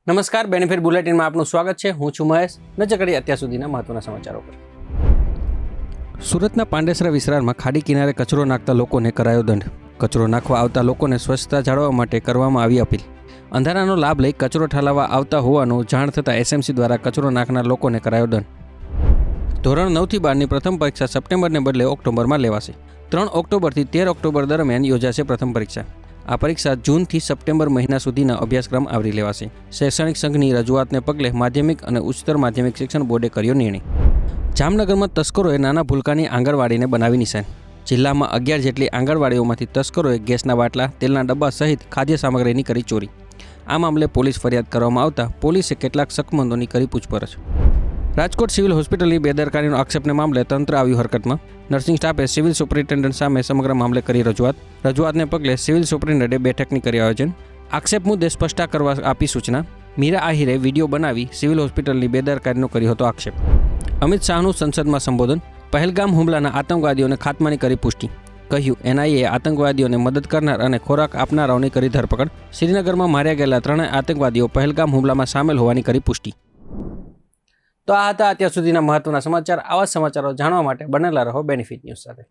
નમસ્કાર, બેનિફિટ બુલેટિનમાં આપનું સ્વાગત છે। હું છું મહેશ। નજર કરીએ અત્યાર સુધીના મહત્વના સમાચારો પર। સુરતના પાંડેસરા વિસ્તારમાં ખાડી કિનારે કચરો નાખતા લોકોને કરાયો દંડ। કચરો નાખવા આવતા લોકોને સ્વચ્છતા જાળવવા માટે કરવામાં આવી અપીલ। અંધારાનો લાભ લઈ કચરો ઠાલવવા આવતા હોવાનું જાણ થતાં એસએમસી દ્વારા કચરો નાખનાર લોકોને કરાયો દંડ। ધોરણ 9 થી 12ની પ્રથમ પરીક્ષા સપ્ટેમ્બરને બદલે ઓક્ટોબરમાં લેવાશે। 3 ઓક્ટોબરથી 13 ઓક્ટોબર દરમિયાન યોજાશે પ્રથમ પરીક્ષા। આ પરીક્ષા જૂનથી સપ્ટેમ્બર મહિના સુધીના અભ્યાસક્રમ આવરી લેવાશે। શૈક્ષણિક સંઘની રજૂઆતને પગલે માધ્યમિક અને ઉચ્ચતર માધ્યમિક શિક્ષણ બોર્ડે કર્યો નિર્ણય। જામનગરમાં તસ્કરોએ નાના ભૂલકાની આંગણવાડીને બનાવી નિશાન। જિલ્લામાં 11 જેટલી આંગણવાડીઓમાંથી તસ્કરોએ ગેસના બાટલા, તેલના ડબ્બા સહિત ખાદ્ય સામગ્રીની કરી ચોરી। આ મામલે પોલીસ ફરિયાદ કરવામાં આવતા પોલીસે કેટલાક શકમંદોની કરી પૂછપરછ। રાજકોટ સિવિલ હોસ્પિટલની બેદરકારીનો આક્ષેપને મામલે તંત્ર આવ્યું હરકતમાં। નર્સિંગ સ્ટાફે સિવિલ સુપ્રિન્ટેન્ડન્ટ સામે સમગ્ર મામલે કરી રજૂઆતને પગલે સિવિલ સુપ્રિન્ટેન્ડન્ટે બેઠકની કરી આયોજન। આક્ષેપ મુદ્દે સ્પષ્ટતા કરવા આપી સૂચના। મીરા આહિરે વિડીયો બનાવી સિવિલ હોસ્પિટલની બેદરકારીનો કર્યો હતો આક્ષેપ। અમિત શાહનું સંસદમાં સંબોધન। પહેલગામ હુમલાના આતંકવાદીઓને ખાત્માની કરી પુષ્ટિ। કહ્યું, એનઆઈએ આતંકવાદીઓને મદદ કરનાર અને ખોરાક આપનારાઓની કરી ધરપકડ। શ્રીનગરમાં માર્યા ગયેલા 3 આતંકવાદીઓ પહેલગામ હુમલામાં સામેલ હોવાની કરી પુષ્ટિ। તો આ હતા અત્યાર સુધીના મહત્વના સમાચાર। આવા સમાચારો જાણવા માટે બનેલા રહો બેનિફિટ ન્યૂઝ સાથે।